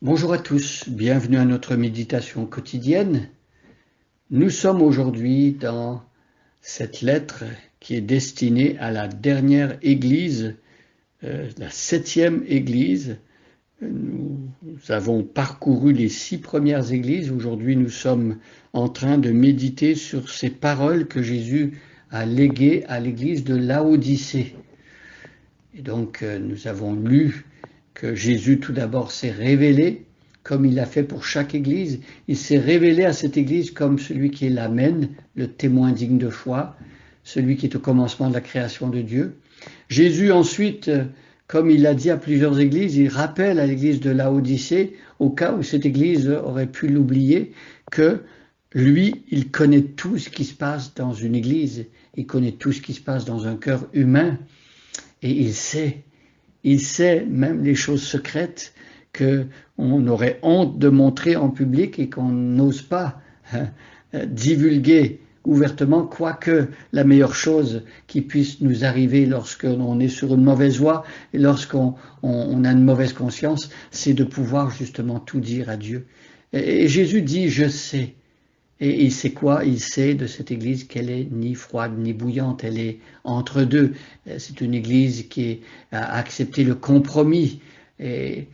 Bonjour à tous, bienvenue à notre méditation quotidienne. Nous sommes aujourd'hui dans cette lettre qui est destinée à la dernière église, la 7e église. Nous avons parcouru les 6 premières églises. Aujourd'hui, nous sommes en train de méditer sur ces paroles que Jésus a léguées à l'église de Laodicée. Et donc, nous avons lu que Jésus tout d'abord s'est révélé, comme il l'a fait pour chaque église. Il s'est révélé à cette église comme celui qui est l'Amen, le témoin digne de foi, celui qui est au commencement de la création de Dieu. Jésus ensuite, comme il l'a dit à plusieurs églises, il rappelle à l'église de Laodicée, au cas où cette église aurait pu l'oublier, que lui, il connaît tout ce qui se passe dans une église, il connaît tout ce qui se passe dans un cœur humain, et il sait même les choses secrètes qu'on aurait honte de montrer en public et qu'on n'ose pas divulguer ouvertement, quoique la meilleure chose qui puisse nous arriver lorsqu'on est sur une mauvaise voie et lorsqu'on a une mauvaise conscience, c'est de pouvoir justement tout dire à Dieu. Et Jésus dit, je sais. Et il sait quoi? Il sait de cette église qu'elle est ni froide ni bouillante, elle est entre deux. C'est une église qui a accepté le compromis. Et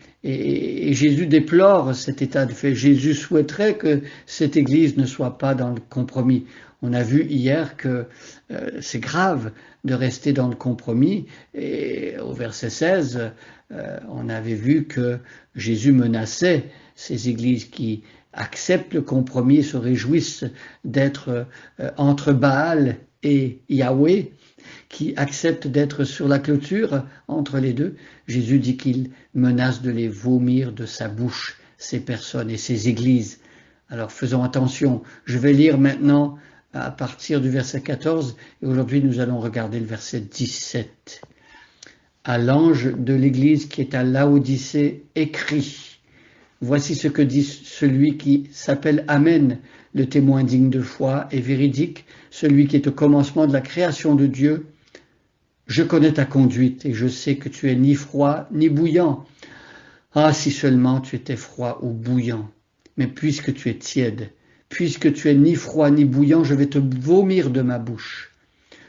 Jésus déplore cet état de fait. Jésus souhaiterait que cette église ne soit pas dans le compromis. On a vu hier que c'est grave de rester dans le compromis. Et au verset 16, on avait vu que Jésus menaçait ces églises qui acceptent le compromis et se réjouissent d'être entre Baal et Yahweh, qui acceptent d'être sur la clôture entre les deux. Jésus dit qu'il menace de les vomir de sa bouche, ces personnes et ces églises. Alors faisons attention. Je vais lire maintenant à partir du verset 14 et aujourd'hui nous allons regarder le verset 17. À l'ange de l'église qui est à Laodicée, écrit. Voici ce que dit celui qui s'appelle Amen, le témoin digne de foi et véridique, celui qui est au commencement de la création de Dieu. Je connais ta conduite et je sais que tu es ni froid ni bouillant. Ah, si seulement tu étais froid ou bouillant. Mais puisque tu es tiède, puisque tu es ni froid ni bouillant, je vais te vomir de ma bouche.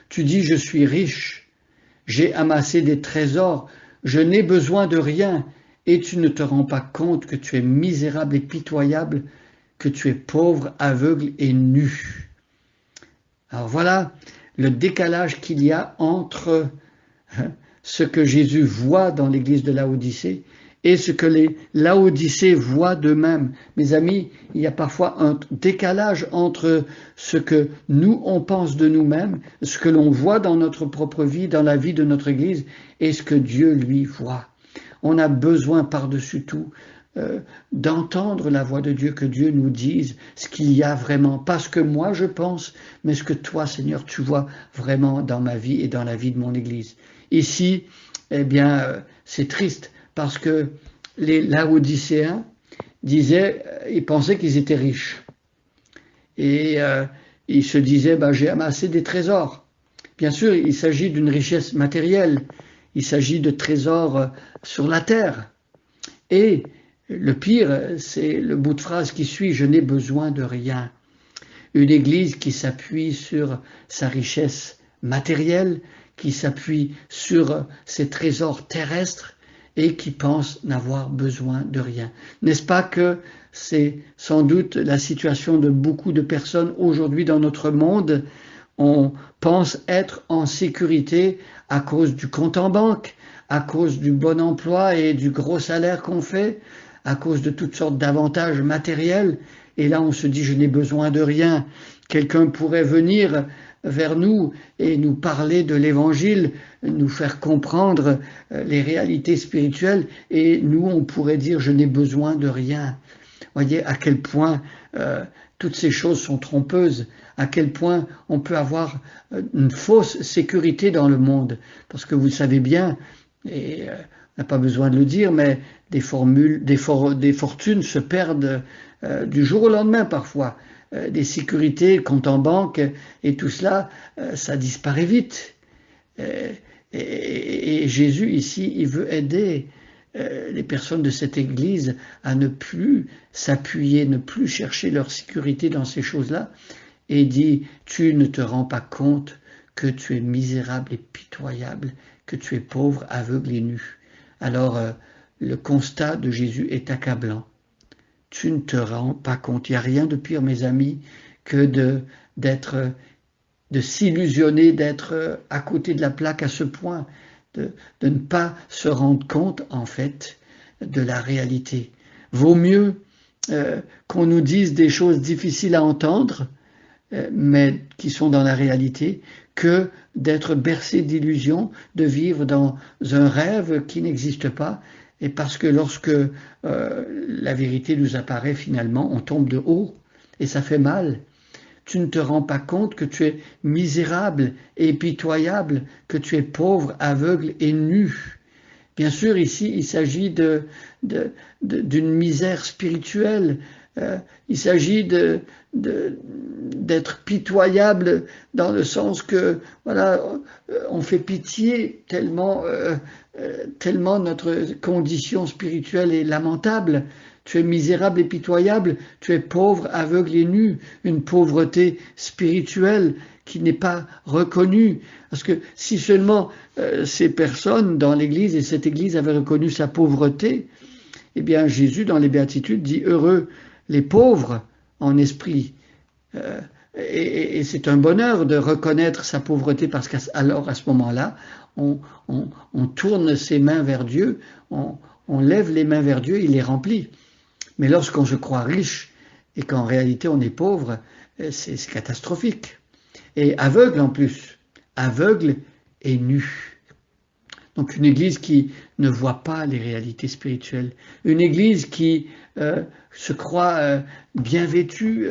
Tu dis, je suis riche, j'ai amassé des trésors, je n'ai besoin de rien. Et tu ne te rends pas compte que tu es misérable et pitoyable, que tu es pauvre, aveugle et nu. Alors voilà le décalage qu'il y a entre ce que Jésus voit dans l'église de Laodicée et ce que les Laodicées voient d'eux-mêmes. Mes amis, il y a parfois un décalage entre ce que nous, on pense de nous-mêmes, ce que l'on voit dans notre propre vie, dans la vie de notre église, et ce que Dieu, lui, voit. On a besoin par-dessus tout d'entendre la voix de Dieu, que Dieu nous dise ce qu'il y a vraiment, pas ce que moi je pense, mais ce que toi, Seigneur, tu vois vraiment dans ma vie et dans la vie de mon Église. Ici, eh bien, c'est triste parce que les Laodicéens disaient, ils pensaient qu'ils étaient riches et ils se disaient, j'ai amassé des trésors. Bien sûr, il s'agit d'une richesse matérielle. Il s'agit de trésors sur la terre. Et le pire, c'est le bout de phrase qui suit, je n'ai besoin de rien. Une église qui s'appuie sur sa richesse matérielle, qui s'appuie sur ses trésors terrestres et qui pense n'avoir besoin de rien. N'est-ce pas que c'est sans doute la situation de beaucoup de personnes aujourd'hui dans notre monde? On pense être en sécurité à cause du compte en banque, à cause du bon emploi et du gros salaire qu'on fait, à cause de toutes sortes d'avantages matériels. Et là, on se dit, je n'ai besoin de rien. Quelqu'un pourrait venir vers nous et nous parler de l'Évangile, nous faire comprendre les réalités spirituelles, et nous, on pourrait dire, je n'ai besoin de rien. Voyez à quel point toutes ces choses sont trompeuses, à quel point on peut avoir une fausse sécurité dans le monde. Parce que vous savez bien, et on n'a pas besoin de le dire, mais des fortunes se perdent du jour au lendemain parfois. Des sécurités, comptes en banque et tout cela, ça disparaît vite. Et Jésus ici, il veut aider les personnes de cette Église à ne plus s'appuyer, ne plus chercher leur sécurité dans ces choses-là, et dit, tu ne te rends pas compte que tu es misérable et pitoyable, que tu es pauvre, aveugle et nu. Alors, le constat de Jésus est accablant. Tu ne te rends pas compte. Il n'y a rien de pire, mes amis, que de s'illusionner, d'être à côté de la plaque à ce point, de ne pas se rendre compte, en fait, de la réalité. Vaut mieux qu'on nous dise des choses difficiles à entendre, mais qui sont dans la réalité, que d'être bercé d'illusions, de vivre dans un rêve qui n'existe pas, et parce que lorsque la vérité nous apparaît finalement, on tombe de haut, et ça fait mal. Tu ne te rends pas compte que tu es misérable et pitoyable, que tu es pauvre, aveugle et nu. Bien sûr, ici, il s'agit d'une misère spirituelle. Il s'agit d'être pitoyable dans le sens que, voilà, on fait pitié tellement notre condition spirituelle est lamentable. Tu es misérable et pitoyable, tu es pauvre, aveugle et nu, une pauvreté spirituelle qui n'est pas reconnue. Parce que si seulement ces personnes dans l'Église, et cette Église avait reconnu sa pauvreté, eh bien Jésus dans les Béatitudes dit « Heureux les pauvres en esprit ». Et c'est un bonheur de reconnaître sa pauvreté parce qu'alors à ce moment-là, on tourne ses mains vers Dieu, on lève les mains vers Dieu, il les remplit. Mais lorsqu'on se croit riche et qu'en réalité on est pauvre, c'est catastrophique. Et aveugle en plus, aveugle et nu. Donc une église qui ne voit pas les réalités spirituelles, une église qui se croit bien vêtue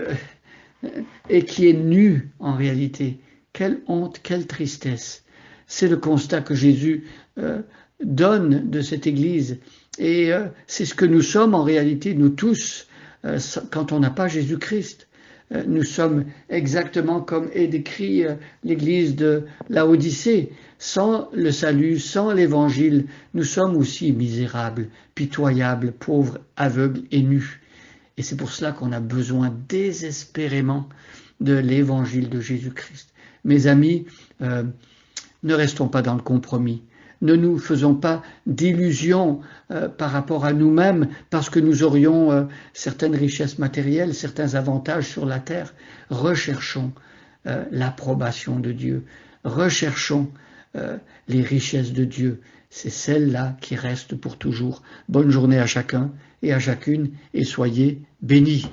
et qui est nue en réalité. Quelle honte, quelle tristesse. C'est le constat que Jésus donne de cette église. Et c'est ce que nous sommes en réalité, nous tous, quand on n'a pas Jésus-Christ. Nous sommes exactement comme est décrit l'église de Laodicée. Sans le salut, sans l'évangile, nous sommes aussi misérables, pitoyables, pauvres, aveugles et nus. Et c'est pour cela qu'on a besoin désespérément de l'évangile de Jésus-Christ. Mes amis, ne restons pas dans le compromis. Ne nous faisons pas d'illusions par rapport à nous-mêmes parce que nous aurions certaines richesses matérielles, certains avantages sur la terre. Recherchons l'approbation de Dieu. Recherchons les richesses de Dieu. C'est celles-là qui restent pour toujours. Bonne journée à chacun et à chacune et soyez bénis.